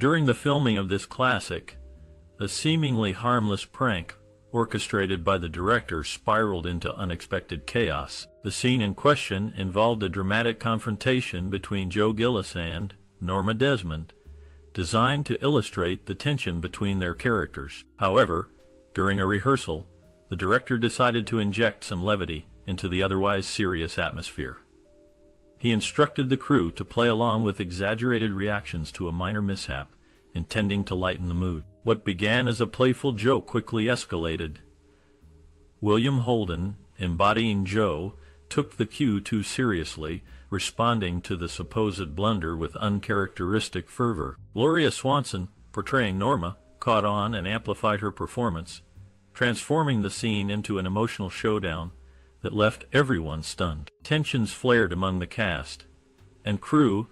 During the filming of this classic, a seemingly harmless prank orchestrated by the director spiraled into unexpected chaos. The scene in question involved a dramatic confrontation between Joe Gillis and Norma Desmond, designed to illustrate the tension between their characters. However, during a rehearsal, the director decided to inject some levity into the otherwise serious atmosphere. He instructed the crew to play along with exaggerated reactions to a minor mishap, intending to lighten the mood. What began as a playful joke quickly escalated. William Holden, embodying Joe, took the cue too seriously, responding to the supposed blunder with uncharacteristic fervor. Gloria Swanson, portraying Norma, caught on and amplified her performance, transforming the scene into an emotional showdown that left everyone stunned. Tensions flared among the cast and crew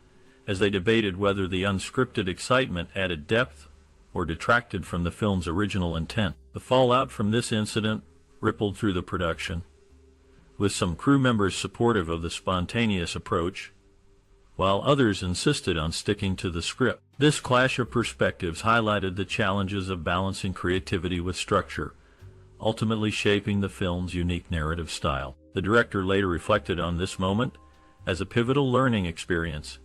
as they debated whether the unscripted excitement added depth or detracted from the film's original intent. The fallout from this incident rippled through the production, with some crew members supportive of the spontaneous approach, while others insisted on sticking to the script. This clash of perspectives highlighted the challenges of balancing creativity with structure, ultimately shaping the film's unique narrative style. The director later reflected on this moment as a pivotal learning experience,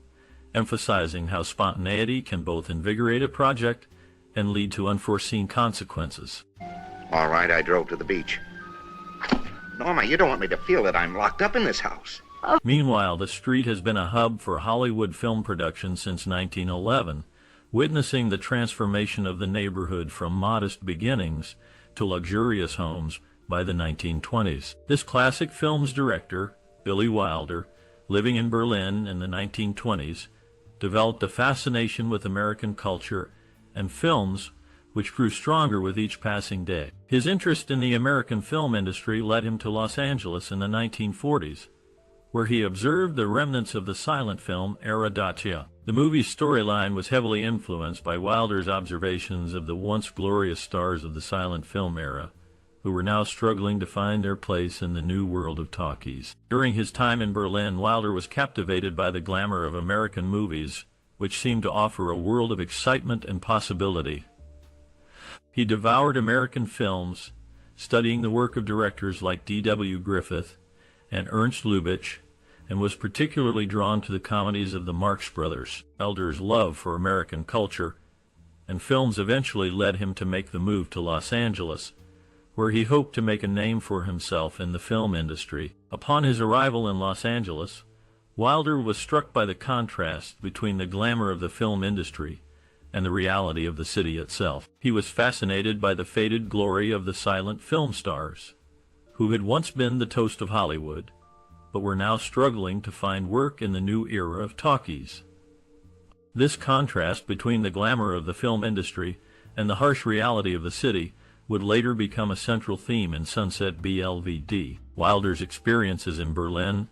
emphasizing how spontaneity can both invigorate a project and lead to unforeseen consequences. All right, I drove to the beach. Norma, you don't want me to feel that I'm locked up in this house. Meanwhile, the street has been a hub for Hollywood film production since 1911, witnessing the transformation of the neighborhood from modest beginnings to luxurious homes by the 1920s. This classic film's director, Billy Wilder, living in Berlin in the 1920s, developed a fascination with American culture and films which grew stronger with each passing day. His interest in the American film industry led him to Los Angeles in the 1940s, where he observed the remnants of the silent film era dacia. The movie's storyline was heavily influenced by Wilder's observations of the once glorious stars of the silent film era, who were now struggling to find their place in the new world of talkies. During his time in Berlin, Wilder was captivated by the glamour of American movies, which seemed to offer a world of excitement and possibility. He devoured American films, studying the work of directors like D.W. Griffith and Ernst Lubitsch, and was particularly drawn to the comedies of the Marx Brothers. Wilder's love for American culture and films eventually led him to make the move to Los Angeles, where he hoped to make a name for himself in the film industry. Upon his arrival in Los Angeles, Wilder was struck by the contrast between the glamour of the film industry and the reality of the city itself. He was fascinated by the faded glory of the silent film stars, who had once been the toast of Hollywood, but were now struggling to find work in the new era of talkies. This contrast between the glamour of the film industry and the harsh reality of the city would later become a central theme in Sunset BLVD. Wilder's experiences in Berlin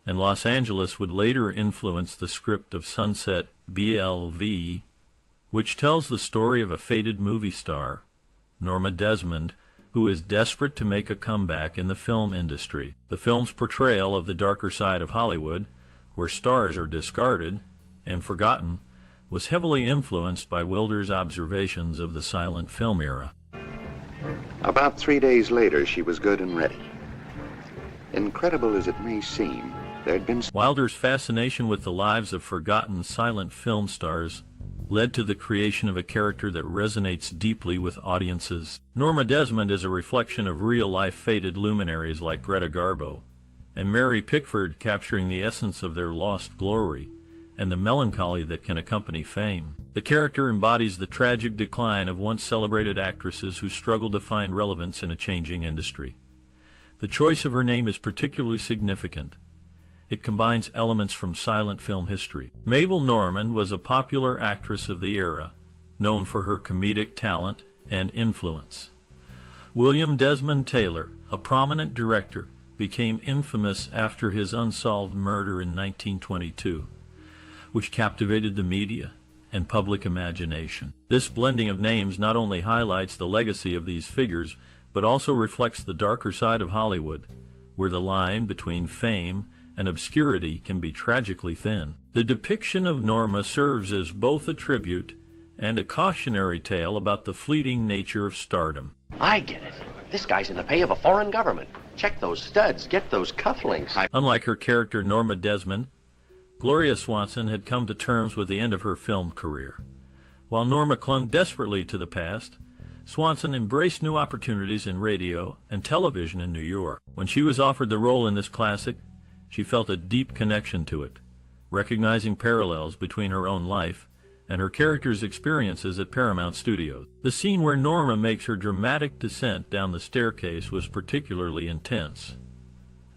and Los Angeles would later influence the script of Sunset BLV, which tells the story of a faded movie star, Norma Desmond, who is desperate to make a comeback in the film industry. The film's portrayal of the darker side of Hollywood, where stars are discarded and forgotten, was heavily influenced by Wilder's observations of the silent film era. About 3 days later, she was good and ready. Incredible as it may seem, there had been... Wilder's fascination with the lives of forgotten silent film stars led to the creation of a character that resonates deeply with audiences. Norma Desmond is a reflection of real-life faded luminaries like Greta Garbo and Mary Pickford, capturing the essence of their lost glory and the melancholy that can accompany fame. The character embodies the tragic decline of once celebrated actresses who struggle to find relevance in a changing industry. The choice of her name is particularly significant. It combines elements from silent film history. Mabel Normand was a popular actress of the era, known for her comedic talent and influence. William Desmond Taylor, a prominent director, became infamous after his unsolved murder in 1922, which captivated the media and public imagination. This blending of names not only highlights the legacy of these figures, but also reflects the darker side of Hollywood, where the line between fame and obscurity can be tragically thin. The depiction of Norma serves as both a tribute and a cautionary tale about the fleeting nature of stardom. I get it. This guy's in the pay of a foreign government. Check those studs, get those cufflinks. Unlike her character Norma Desmond, Gloria Swanson had come to terms with the end of her film career. While Norma clung desperately to the past, Swanson embraced new opportunities in radio and television in New York. When she was offered the role in this classic, she felt a deep connection to it, recognizing parallels between her own life and her character's experiences at Paramount Studios. The scene where Norma makes her dramatic descent down the staircase was particularly intense.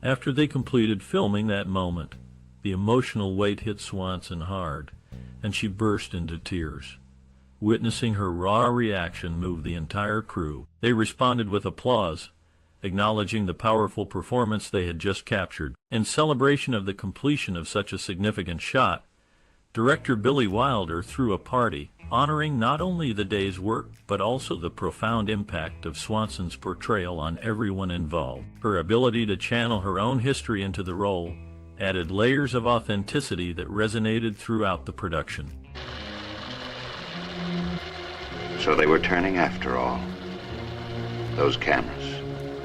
After they completed filming that moment, the emotional weight hit Swanson hard, and she burst into tears. Witnessing her raw reaction moved the entire crew. They responded with applause, acknowledging the powerful performance they had just captured. In celebration of the completion of such a significant shot, director Billy Wilder threw a party, honoring not only the day's work, but also the profound impact of Swanson's portrayal on everyone involved. Her ability to channel her own history into the role added layers of authenticity that resonated throughout the production. So they were turning after all. Those cameras.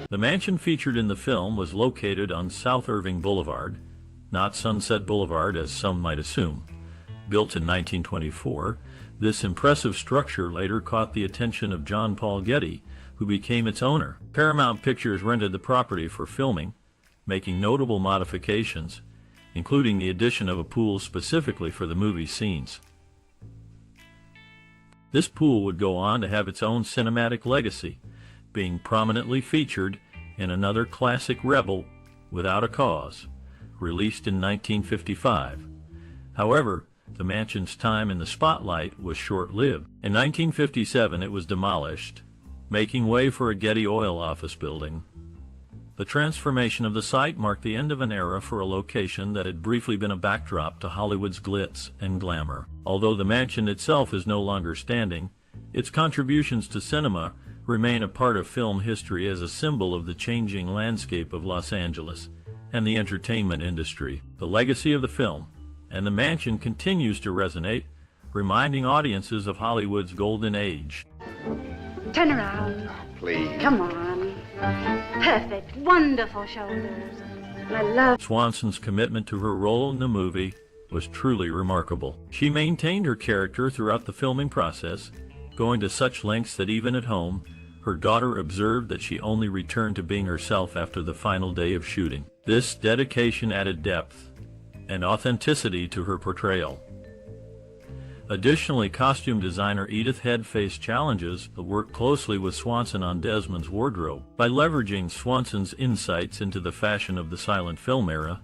The mansion featured in the film was located on South Irving Boulevard, not Sunset Boulevard as some might assume. Built in 1924, this impressive structure later caught the attention of John Paul Getty, who became its owner. Paramount Pictures rented the property for filming, making notable modifications, including the addition of a pool specifically for the movie scenes. This pool would go on to have its own cinematic legacy, being prominently featured in another classic Rebel, Without a Cause, released in 1955. However, the mansion's time in the spotlight was short-lived. In 1957, it was demolished, making way for a Getty Oil office building. The transformation of the site marked the end of an era for a location that had briefly been a backdrop to Hollywood's glitz and glamour. Although the mansion itself is no longer standing, its contributions to cinema remain a part of film history as a symbol of the changing landscape of Los Angeles and the entertainment industry. The legacy of the film and the mansion continues to resonate, reminding audiences of Hollywood's golden age. Turn around. Please. Come on. Perfect. Wonderful shoulders. I love... Swanson's commitment to her role in the movie was truly remarkable. She maintained her character throughout the filming process, going to such lengths that even at home, her daughter observed that she only returned to being herself after the final day of shooting. This dedication added depth and authenticity to her portrayal. Additionally, costume designer Edith Head faced challenges but worked closely with Swanson on Desmond's wardrobe. By leveraging Swanson's insights into the fashion of the silent film era,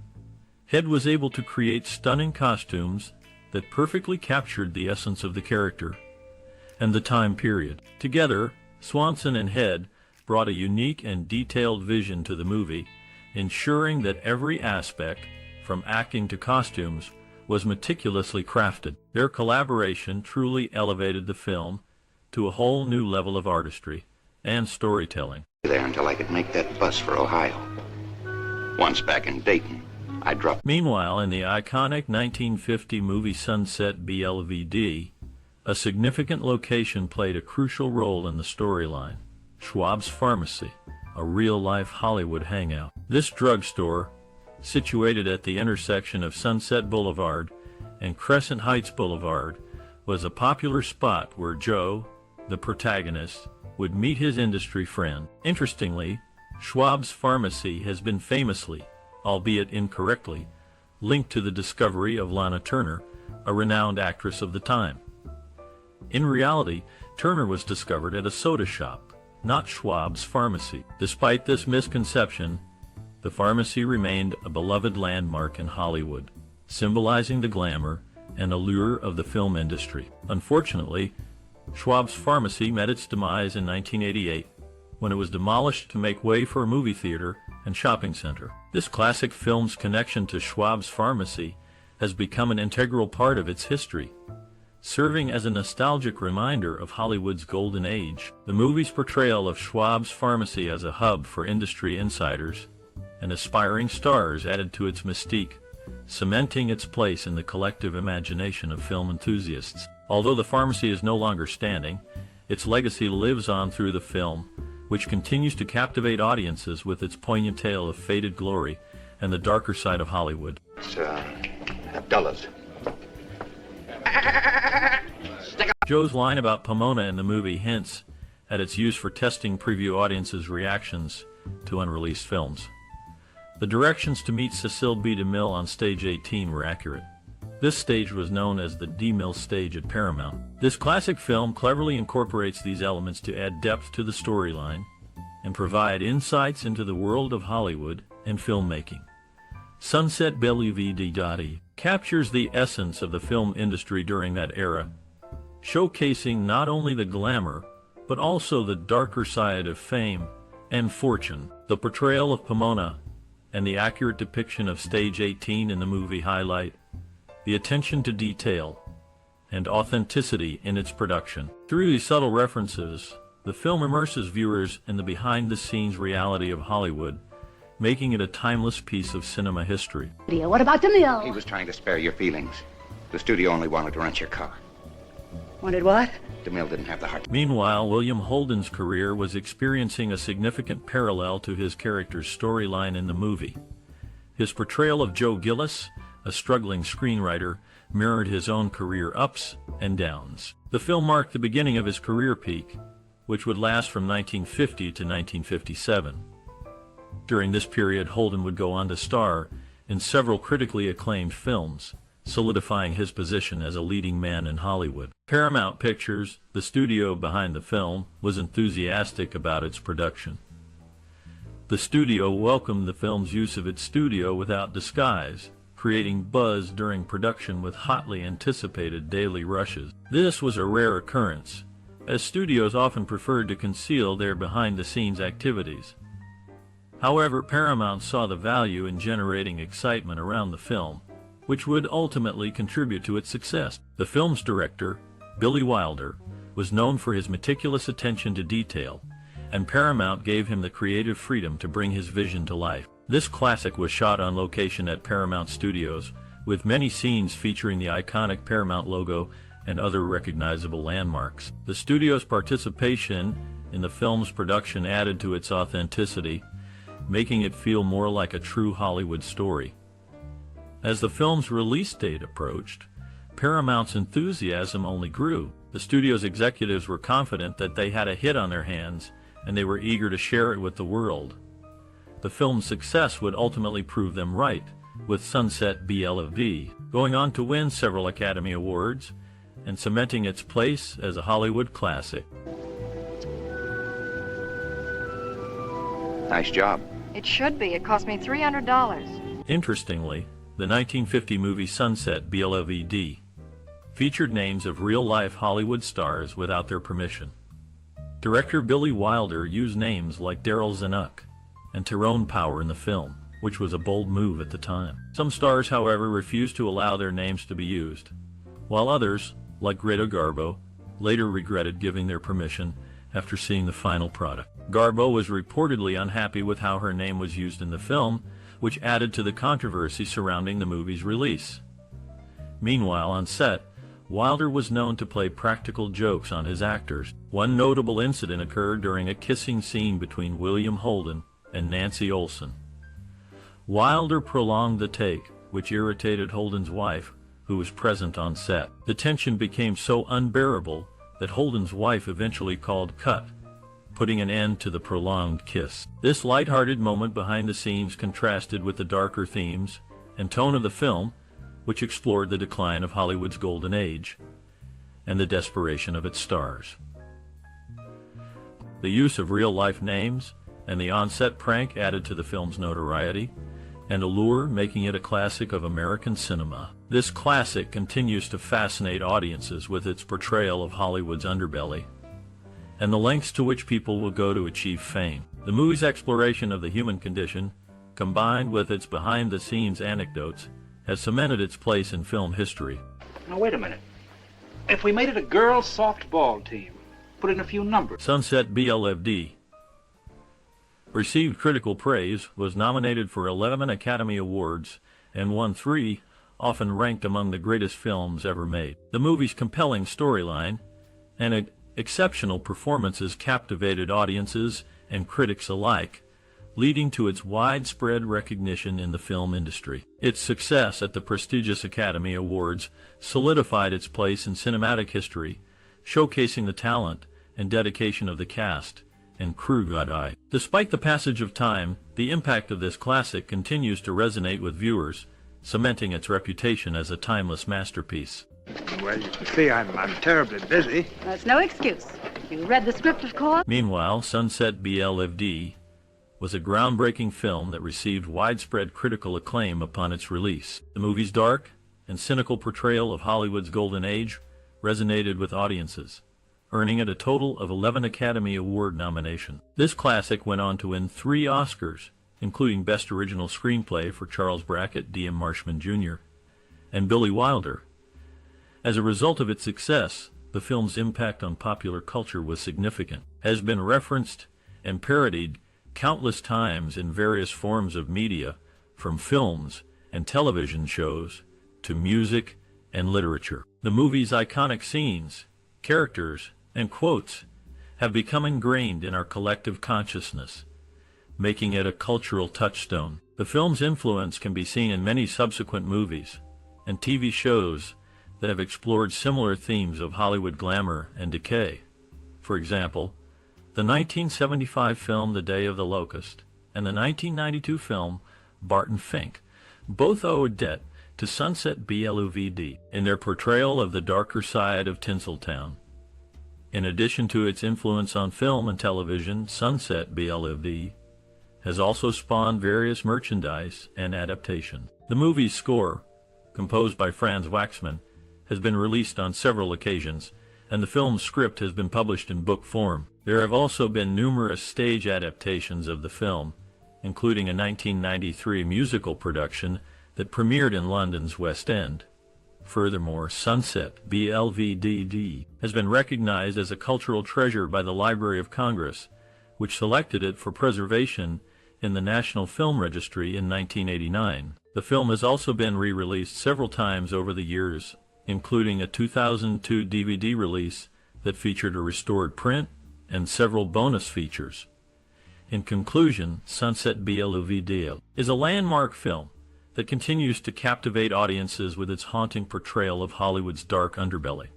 Head was able to create stunning costumes that perfectly captured the essence of the character and the time period. Together, Swanson and Head brought a unique and detailed vision to the movie, ensuring that every aspect, from acting to costumes, was meticulously crafted. Their collaboration truly elevated the film to a whole new level of artistry and storytelling. There until I could make that bus for Ohio. Once back in Dayton, I dropped... Meanwhile, in the iconic 1950 movie Sunset BLVD, a significant location played a crucial role in the storyline: Schwab's Pharmacy, a real-life Hollywood hangout. This drugstore, situated at the intersection of Sunset Boulevard and Crescent Heights Boulevard, was a popular spot where Joe, the protagonist, would meet his industry friend. Interestingly, Schwab's Pharmacy has been famously, albeit incorrectly, linked to the discovery of Lana Turner, a renowned actress of the time. In reality, Turner was discovered at a soda shop, not Schwab's Pharmacy. Despite this misconception, the pharmacy remained a beloved landmark in Hollywood, symbolizing the glamour and allure of the film industry. Unfortunately, Schwab's Pharmacy met its demise in 1988 when it was demolished to make way for a movie theater and shopping center. This classic film's connection to Schwab's Pharmacy has become an integral part of its history, serving as a nostalgic reminder of Hollywood's golden age. The movie's portrayal of Schwab's Pharmacy as a hub for industry insiders and aspiring stars added to its mystique, cementing its place in the collective imagination of film enthusiasts. Although the pharmacy is no longer standing, its legacy lives on through the film, which continues to captivate audiences with its poignant tale of faded glory and the darker side of Hollywood. It's, Abdullah's. Joe's line about Pomona in the movie hints at its use for testing preview audiences' reactions to unreleased films. The directions to meet Cecil B. DeMille on stage 18 were accurate. This stage was known as the DeMille stage at Paramount. This classic film cleverly incorporates these elements to add depth to the storyline and provide insights into the world of Hollywood and filmmaking. Sunset Boulevard captures the essence of the film industry during that era, showcasing not only the glamour, but also the darker side of fame and fortune. The portrayal of Pomona and the accurate depiction of Stage 18 in the movie highlight the attention to detail and authenticity in its production. Through these subtle references, the film immerses viewers in the behind-the-scenes reality of Hollywood, making it a timeless piece of cinema history. What about DeMille? He was trying to spare your feelings. The studio only wanted to rent your car. Wanted what? DeMille didn't have the heart. Meanwhile, William Holden's career was experiencing a significant parallel to his character's storyline in the movie. His portrayal of Joe Gillis, a struggling screenwriter, mirrored his own career ups and downs. The film marked the beginning of his career peak, which would last from 1950 to 1957. During this period, Holden would go on to star in several critically acclaimed films, solidifying his position as a leading man in Hollywood. Paramount Pictures, the studio behind the film, was enthusiastic about its production. The studio welcomed the film's use of its studio without disguise, creating buzz during production with hotly anticipated daily rushes. This was a rare occurrence, as studios often preferred to conceal their behind-the-scenes activities. However, Paramount saw the value in generating excitement around the film, which would ultimately contribute to its success. The film's director, Billy Wilder, was known for his meticulous attention to detail, and Paramount gave him the creative freedom to bring his vision to life. This classic was shot on location at Paramount Studios, with many scenes featuring the iconic Paramount logo and other recognizable landmarks. The studio's participation in the film's production added to its authenticity, making it feel more like a true Hollywood story. As the film's release date approached, Paramount's enthusiasm only grew. The studio's executives were confident that they had a hit on their hands, and they were eager to share it with the world. The film's success would ultimately prove them right, with Sunset BLV going on to win several Academy Awards and cementing its place as a Hollywood classic. Nice job. It should be. It cost me $300. Interestingly, the 1950 movie Sunset BLVD featured names of real-life Hollywood stars without their permission. Director Billy Wilder used names like Daryl Zanuck and Tyrone Power in the film, which was a bold move at the time. Some stars, however, refused to allow their names to be used, while others, like Greta Garbo, later regretted giving their permission after seeing the final product. Garbo was reportedly unhappy with how her name was used in the film, which added to the controversy surrounding the movie's release. Meanwhile, on set, Wilder was known to play practical jokes on his actors. One notable incident occurred during a kissing scene between William Holden and Nancy Olson. Wilder prolonged the take, which irritated Holden's wife, who was present on set. The tension became so unbearable that Holden's wife eventually called cut, putting an end to the prolonged kiss. This light-hearted moment behind the scenes contrasted with the darker themes and tone of the film, which explored the decline of Hollywood's golden age and the desperation of its stars. The use of real-life names and the on-set prank added to the film's notoriety and allure, making it a classic of American cinema. This classic continues to fascinate audiences with its portrayal of Hollywood's underbelly and the lengths to which people will go to achieve fame. The movie's exploration of the human condition, combined with its behind-the-scenes anecdotes, has cemented its place in film history. Now, wait a minute. If we made it a girls' softball team, put in a few numbers. Sunset BLFD received critical praise, was nominated for 11 Academy Awards, and won 3, often ranked among the greatest films ever made. The movie's compelling storyline and exceptional performances captivated audiences and critics alike, leading to its widespread recognition in the film industry. Its success at the prestigious Academy Awards solidified its place in cinematic history, showcasing the talent and dedication of the cast and crew. Despite the passage of time, the impact of this classic continues to resonate with viewers, cementing its reputation as a timeless masterpiece. Well, you can see I'm terribly busy. That's no excuse. You read the script, of course? Meanwhile, Sunset BLFD was a groundbreaking film that received widespread critical acclaim upon its release. The movie's dark and cynical portrayal of Hollywood's golden age resonated with audiences, earning it a total of 11 Academy Award nominations. This classic went on to win 3 Oscars, including Best Original Screenplay for Charles Brackett, D.M. Marshman Jr., and Billy Wilder. As a result of its success, the film's impact on popular culture was significant, has been referenced and parodied countless times in various forms of media, from films and television shows to music and literature. The movie's iconic scenes, characters, and quotes have become ingrained in our collective consciousness, making it a cultural touchstone. The film's influence can be seen in many subsequent movies and TV shows that have explored similar themes of Hollywood glamour and decay. For example, the 1975 film The Day of the Locust and the 1992 film Barton Fink both owe a debt to Sunset BLUVD in their portrayal of the darker side of Tinseltown. In addition to its influence on film and television, Sunset BLUVD has also spawned various merchandise and adaptations. The movie's score, composed by Franz Waxman, has been released on several occasions, and the film's script has been published in book form. There have also been numerous stage adaptations of the film, including a 1993 musical production that premiered in London's West End. Furthermore, Sunset BLVD has been recognized as a cultural treasure by the Library of Congress, which selected it for preservation in the National Film Registry in 1989. The film has also been re-released several times over the years, including a 2002 DVD release that featured a restored print and several bonus features. In conclusion, Sunset BLUVD is a landmark film that continues to captivate audiences with its haunting portrayal of Hollywood's dark underbelly.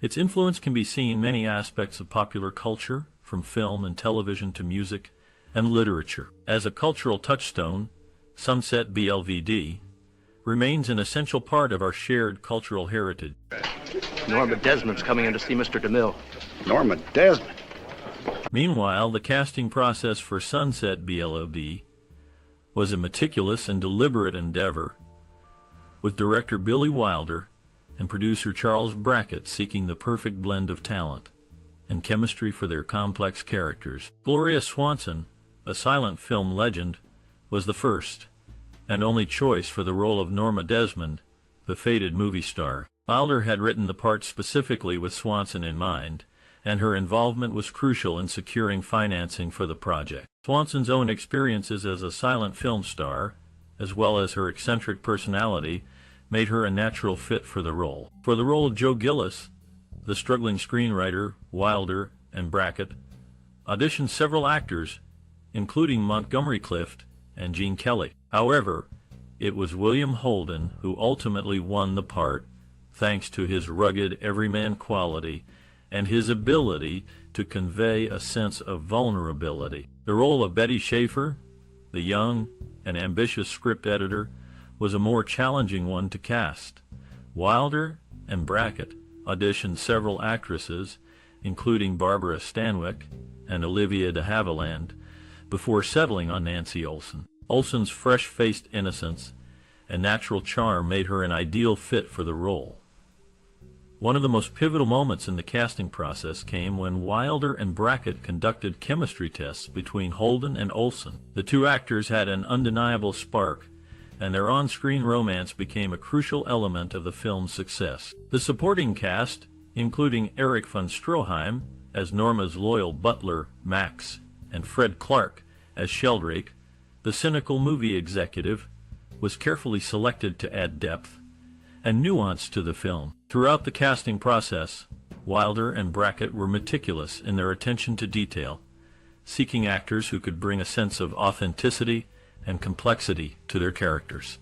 Its influence can be seen in many aspects of popular culture, from film and television to music and literature. As a cultural touchstone, Sunset BLVD remains an essential part of our shared cultural heritage. Norma Desmond's coming in to see Mr. DeMille. Norma Desmond. Meanwhile, the casting process for Sunset BLOD was a meticulous and deliberate endeavor, with director Billy Wilder and producer Charles Brackett seeking the perfect blend of talent and chemistry for their complex characters. Gloria Swanson, a silent film legend, was the first and only choice for the role of Norma Desmond, the fated movie star. Wilder had written the part specifically with Swanson in mind, and her involvement was crucial in securing financing for the project. Swanson's own experiences as a silent film star, as well as her eccentric personality, made her a natural fit for the role. For the role of Joe Gillis, the struggling screenwriter, Wilder and Brackett auditioned several actors, including Montgomery Clift and Gene Kelly. However, it was William Holden who ultimately won the part, thanks to his rugged everyman quality and his ability to convey a sense of vulnerability. The role of Betty Schaefer, the young and ambitious script editor, was a more challenging one to cast. Wilder and Brackett auditioned several actresses, including Barbara Stanwyck and Olivia de Havilland, before settling on Nancy Olson. Olson's fresh-faced innocence and natural charm made her an ideal fit for the role. One of the most pivotal moments in the casting process came when Wilder and Brackett conducted chemistry tests between Holden and Olson. The two actors had an undeniable spark, and their on-screen romance became a crucial element of the film's success. The supporting cast, including Erich von Stroheim as Norma's loyal butler, Max, and Fred Clark as Sheldrake, the cynical movie executive, was carefully selected to add depth and nuance to the film. Throughout the casting process, Wilder and Brackett were meticulous in their attention to detail, seeking actors who could bring a sense of authenticity and complexity to their characters.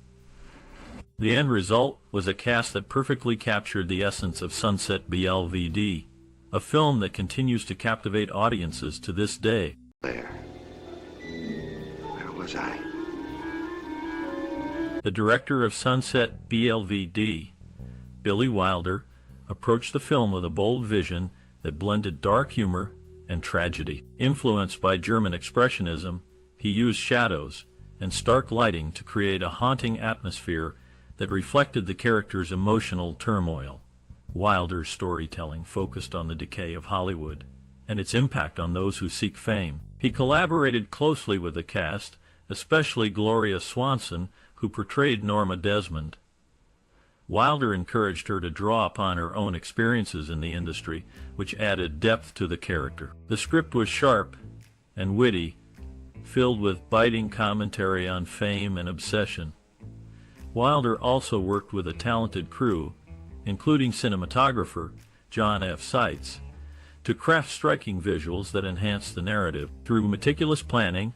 The end result was a cast that perfectly captured the essence of Sunset BLVD, a film that continues to captivate audiences to this day. There. Where was I? The director of Sunset BLVD, Billy Wilder, approached the film with a bold vision that blended dark humor and tragedy. Influenced by German Expressionism, he used shadows and stark lighting to create a haunting atmosphere that reflected the character's emotional turmoil. Wilder's storytelling focused on the decay of Hollywood and its impact on those who seek fame. He collaborated closely with the cast, especially Gloria Swanson, who portrayed Norma Desmond. Wilder encouraged her to draw upon her own experiences in the industry, which added depth to the character. The script was sharp and witty, filled with biting commentary on fame and obsession. Wilder also worked with a talented crew, including cinematographer John F. Seitz, to craft striking visuals that enhanced the narrative. Through meticulous planning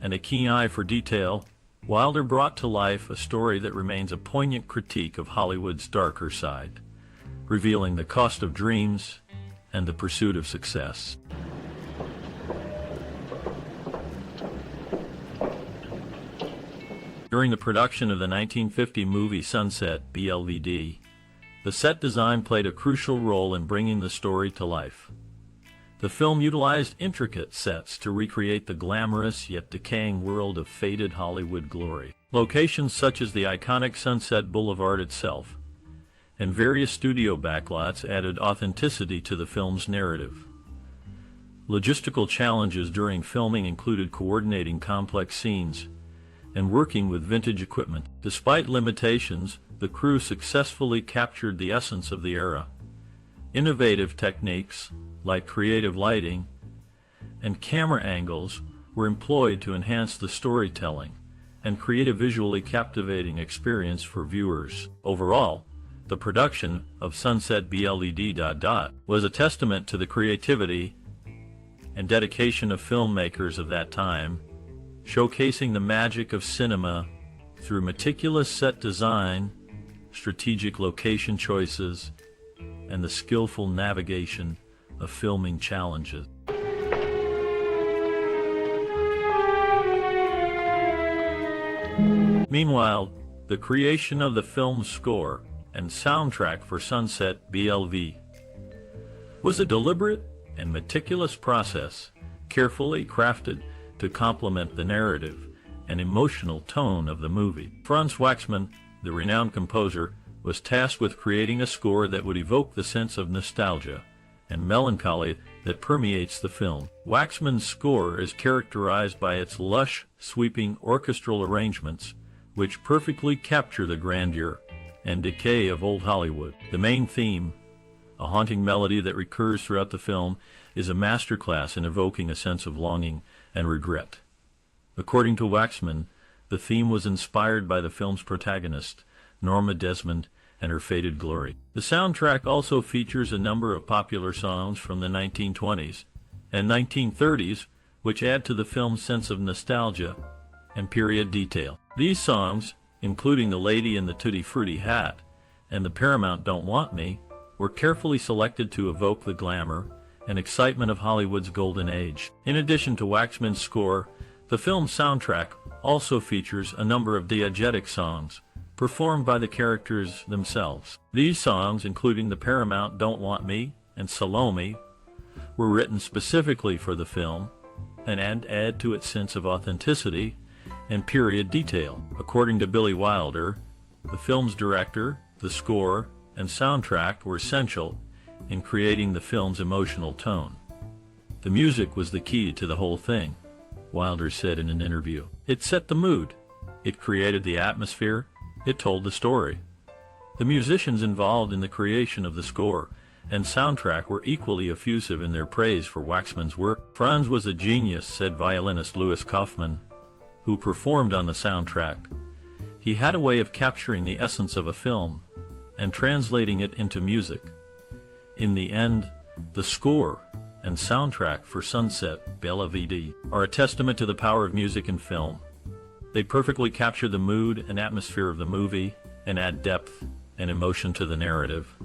and a keen eye for detail, Wilder brought to life a story that remains a poignant critique of Hollywood's darker side, revealing the cost of dreams and the pursuit of success. During the production of the 1950 movie Sunset BLVD, the set design played a crucial role in bringing the story to life. The film utilized intricate sets to recreate the glamorous yet decaying world of faded Hollywood glory. Locations such as the iconic Sunset Boulevard itself and various studio backlots added authenticity to the film's narrative. Logistical challenges during filming included coordinating complex scenes and working with vintage equipment. Despite limitations, the crew successfully captured the essence of the era. Innovative techniques like creative lighting and camera angles were employed to enhance the storytelling and create a visually captivating experience for viewers. Overall, the production of Sunset BLVD... was a testament to the creativity and dedication of filmmakers of that time, showcasing the magic of cinema through meticulous set design, strategic location choices, and the skillful navigation of filming challenges. Meanwhile, the creation of the film's score and soundtrack for Sunset BLV was a deliberate and meticulous process, carefully crafted to complement the narrative and emotional tone of the movie. Franz Waxman, the renowned composer, was tasked with creating a score that would evoke the sense of nostalgia and melancholy that permeates the film. Waxman's score is characterized by its lush, sweeping orchestral arrangements, which perfectly capture the grandeur and decay of old Hollywood. The main theme, a haunting melody that recurs throughout the film, is a masterclass in evoking a sense of longing and regret. According to Waxman, the theme was inspired by the film's protagonist, Norma Desmond, and her faded glory. The soundtrack also features a number of popular songs from the 1920s and 1930s, which add to the film's sense of nostalgia and period detail. These songs, including The Lady in the Tutti Frutti Hat and The Paramount Don't Want Me, were carefully selected to evoke the glamour and excitement of Hollywood's golden age. In addition to Waxman's score, the film's soundtrack also features a number of diegetic songs performed by the characters themselves. These songs, including The Paramount Don't Want Me and Salome, were written specifically for the film and add to its sense of authenticity and period detail. According to Billy Wilder, the film's director, the score, and soundtrack were essential in creating the film's emotional tone. The music was the key to the whole thing, Wilder said in an interview. It set the mood, it created the atmosphere, it told the story. The musicians involved in the creation of the score and soundtrack were equally effusive in their praise for Waxman's work. Franz was a genius, said violinist Louis Kaufman, who performed on the soundtrack. He had a way of capturing the essence of a film and translating it into music. In the end, the score and soundtrack for Sunset Belle Vd are a testament to the power of music in film. They perfectly capture the mood and atmosphere of the movie and add depth and emotion to the narrative.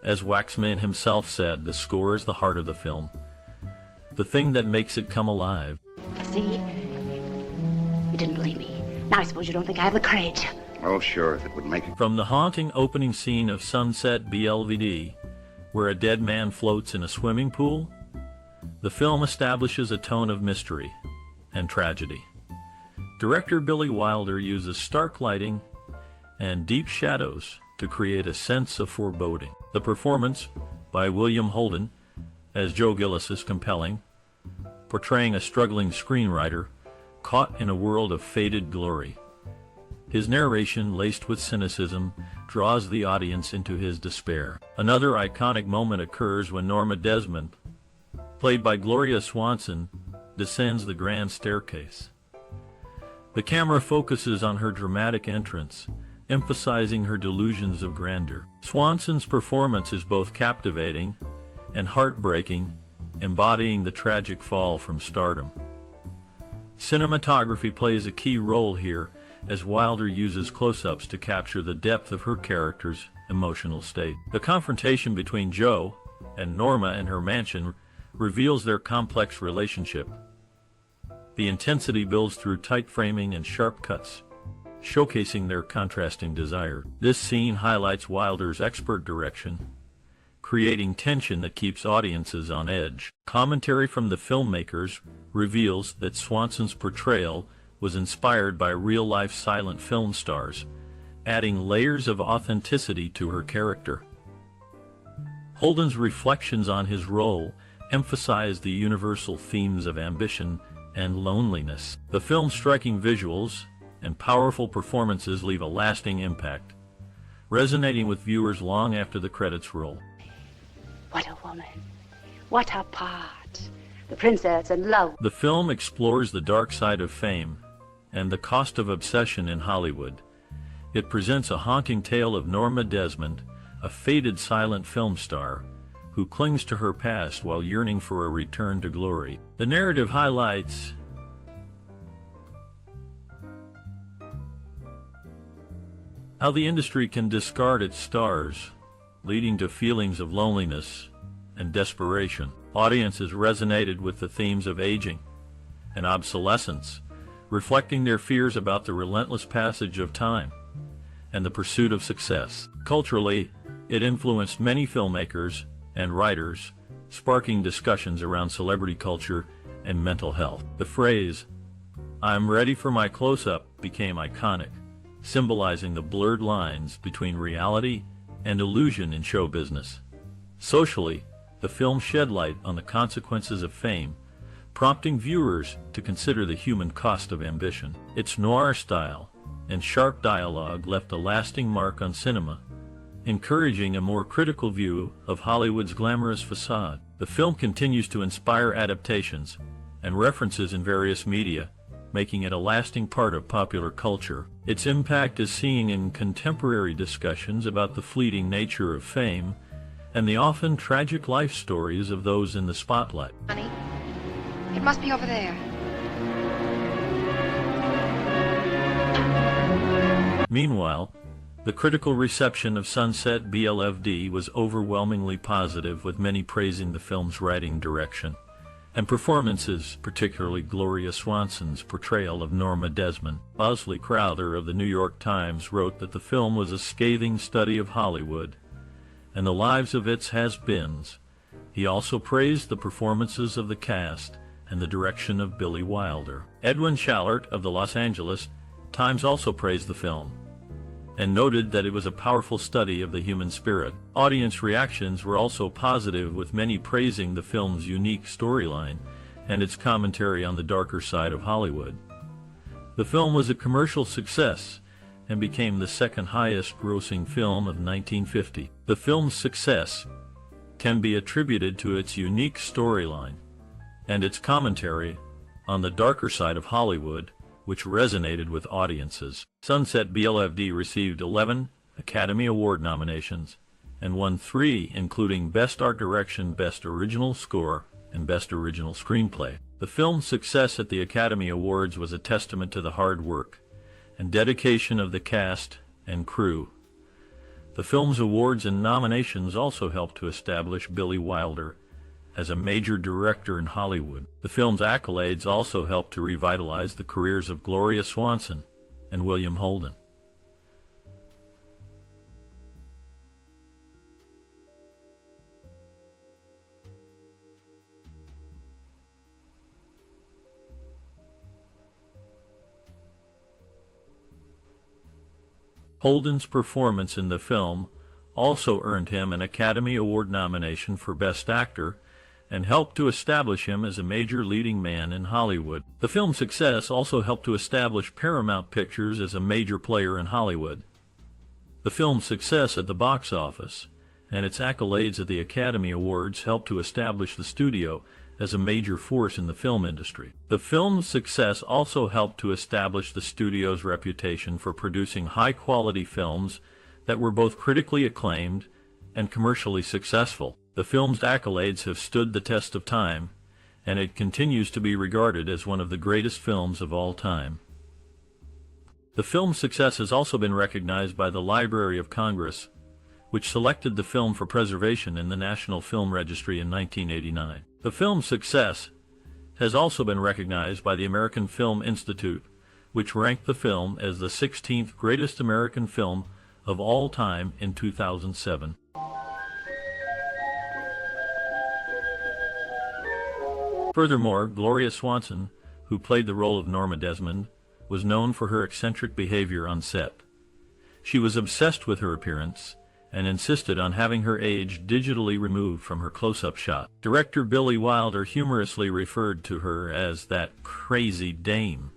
As Waxman himself said, the score is the heart of the film, the thing that makes it come alive. See? You didn't believe me. Now I suppose you don't think I have the courage. Oh, sure, if it would make it. From the haunting opening scene of Sunset BLVD, where a dead man floats in a swimming pool, the film establishes a tone of mystery and tragedy. Director Billy Wilder uses stark lighting and deep shadows to create a sense of foreboding. The performance by William Holden as Joe Gillis is compelling, portraying a struggling screenwriter caught in a world of faded glory. His narration, laced with cynicism, draws the audience into his despair. Another iconic moment occurs when Norma Desmond, played by Gloria Swanson, descends the grand staircase. The camera focuses on her dramatic entrance, emphasizing her delusions of grandeur. Swanson's performance is both captivating and heartbreaking, embodying the tragic fall from stardom. Cinematography plays a key role here, as Wilder uses close-ups to capture the depth of her character's emotional state. The confrontation between Joe and Norma in her mansion reveals their complex relationship. The intensity builds through tight framing and sharp cuts, showcasing their contrasting desire. This scene highlights Wilder's expert direction, creating tension that keeps audiences on edge. Commentary from the filmmakers reveals that Swanson's portrayal was inspired by real-life silent film stars, adding layers of authenticity to her character. Holden's reflections on his role emphasize the universal themes of ambition and loneliness. The film's striking visuals and powerful performances leave a lasting impact, resonating with viewers long after the credits roll. What a woman. What a part. The princess and love. The film explores the dark side of fame and the cost of obsession in Hollywood. It presents a haunting tale of Norma Desmond, a faded silent film star who clings to her past while yearning for a return to glory. The narrative highlights how the industry can discard its stars, leading to feelings of loneliness and desperation. Audiences resonated with the themes of aging and obsolescence, reflecting their fears about the relentless passage of time and the pursuit of success. Culturally, it influenced many filmmakers and writers, sparking discussions around celebrity culture and mental health. The phrase, "I'm ready for my close-up," became iconic, symbolizing the blurred lines between reality and illusion in show business. Socially, the film shed light on the consequences of fame, prompting viewers to consider the human cost of ambition. Its noir style and sharp dialogue left a lasting mark on cinema, encouraging a more critical view of Hollywood's glamorous facade. The film continues to inspire adaptations and references in various media, making it a lasting part of popular culture. Its impact is seen in contemporary discussions about the fleeting nature of fame and the often tragic life stories of those in the spotlight. Honey, it must be over there. Meanwhile, the critical reception of Sunset BLFD was overwhelmingly positive, with many praising the film's writing direction and performances, particularly Gloria Swanson's portrayal of Norma Desmond. Bosley Crowther of the New York Times wrote that the film was a scathing study of Hollywood and the lives of its has-beens. He also praised the performances of the cast and the direction of Billy Wilder. Edwin Shallert of the Los Angeles Times also praised the film and noted that it was a powerful study of the human spirit. Audience reactions were also positive, with many praising the film's unique storyline and its commentary on the darker side of Hollywood. The film was a commercial success and became the second highest grossing film of 1950. The film's success can be attributed to its unique storyline and its commentary on the darker side of Hollywood, which resonated with audiences. Sunset BLFD received 11 Academy Award nominations and won 3, including Best Art Direction, Best Original Score, and Best Original Screenplay. The film's success at the Academy Awards was a testament to the hard work and dedication of the cast and crew. The film's awards and nominations also helped to establish Billy Wilder as a major director in Hollywood. The film's accolades also helped to revitalize the careers of Gloria Swanson and William Holden. Holden's performance in the film also earned him an Academy Award nomination for Best Actor and helped to establish him as a major leading man in Hollywood. The film's success also helped to establish Paramount Pictures as a major player in Hollywood. The film's success at the box office and its accolades at the Academy Awards helped to establish the studio as a major force in the film industry. The film's success also helped to establish the studio's reputation for producing high-quality films that were both critically acclaimed and commercially successful. The film's accolades have stood the test of time, and it continues to be regarded as one of the greatest films of all time. The film's success has also been recognized by the Library of Congress, which selected the film for preservation in the National Film Registry in 1989. The film's success has also been recognized by the American Film Institute, which ranked the film as the 16th greatest American film of all time in 2007. Furthermore, Gloria Swanson, who played the role of Norma Desmond, was known for her eccentric behavior on set. She was obsessed with her appearance and insisted on having her age digitally removed from her close-up shot. Director Billy Wilder humorously referred to her as that crazy dame.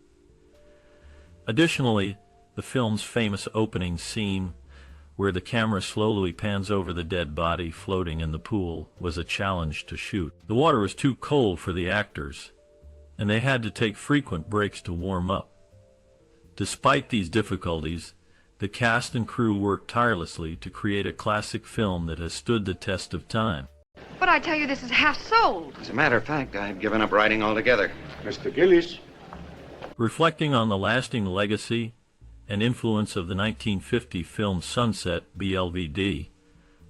Additionally, the film's famous opening scene, where the camera slowly pans over the dead body floating in the pool, was a challenge to shoot. The water was too cold for the actors, and they had to take frequent breaks to warm up. Despite these difficulties, the cast and crew worked tirelessly to create a classic film that has stood the test of time. But I tell you, this is half sold. As a matter of fact, I've given up writing altogether. Mr. Gillis. Reflecting on the lasting legacy and influence of the 1950 film Sunset, BLVD,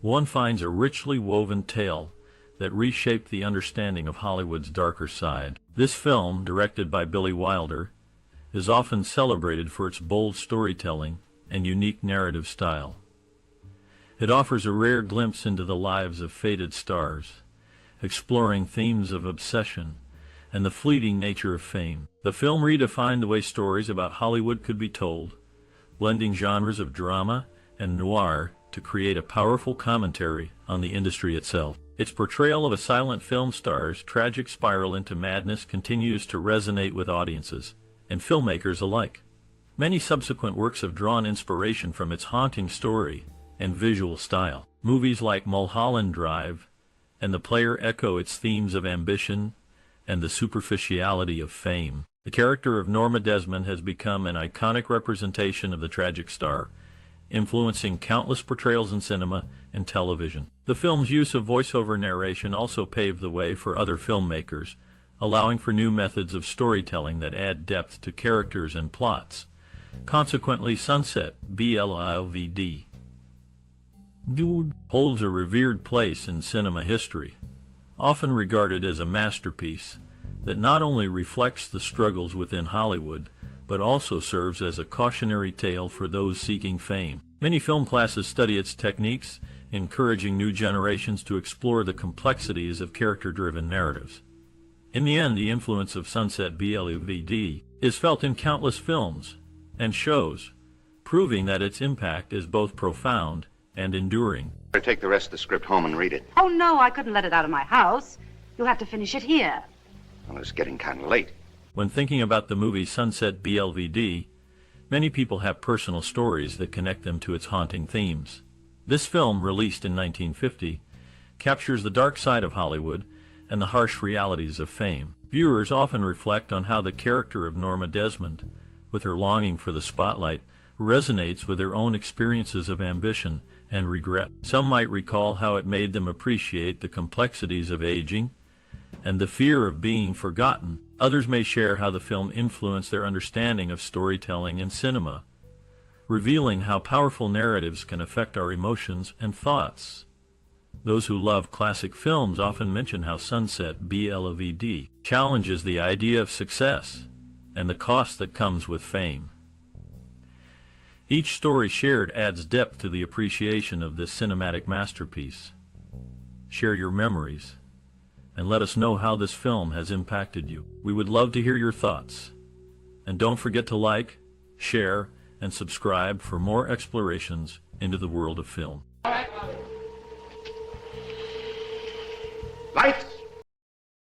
one finds a richly woven tale that reshaped the understanding of Hollywood's darker side. This film, directed by Billy Wilder, is often celebrated for its bold storytelling and unique narrative style. It offers a rare glimpse into the lives of faded stars, exploring themes of obsession and the fleeting nature of fame. The film redefined the way stories about Hollywood could be told, blending genres of drama and noir to create a powerful commentary on the industry itself. Its portrayal of a silent film star's tragic spiral into madness continues to resonate with audiences and filmmakers alike. Many subsequent works have drawn inspiration from its haunting story and visual style. Movies like Mulholland Drive and The Player echo its themes of ambition and the superficiality of fame. The character of Norma Desmond has become an iconic representation of the tragic star, influencing countless portrayals in cinema and television. The film's use of voiceover narration also paved the way for other filmmakers, allowing for new methods of storytelling that add depth to characters and plots. Consequently, Sunset, BLVD, holds a revered place in cinema history, often regarded as a masterpiece that not only reflects the struggles within Hollywood, but also serves as a cautionary tale for those seeking fame. Many film classes study its techniques, encouraging new generations to explore the complexities of character-driven narratives. In the end, the influence of Sunset BLVD is felt in countless films and shows, proving that its impact is both profound and enduring. Better take the rest of the script home and read it. Oh, no, I couldn't let it out of my house. You'll have to finish it here. Well, it's getting kind of late. When thinking about the movie Sunset BLVD, many people have personal stories that connect them to its haunting themes. This film, released in 1950, captures the dark side of Hollywood and the harsh realities of fame. Viewers often reflect on how the character of Norma Desmond with her longing for the spotlight, resonates with their own experiences of ambition and regret. Some might recall how it made them appreciate the complexities of aging and the fear of being forgotten. Others may share how the film influenced their understanding of storytelling and cinema, revealing how powerful narratives can affect our emotions and thoughts. Those who love classic films often mention how Sunset Boulevard challenges the idea of success and the cost that comes with fame. Each story shared adds depth to the appreciation of this cinematic masterpiece. Share your memories and let us know how this film has impacted you. We would love to hear your thoughts. And don't forget to like, share, and subscribe for more explorations into the world of film.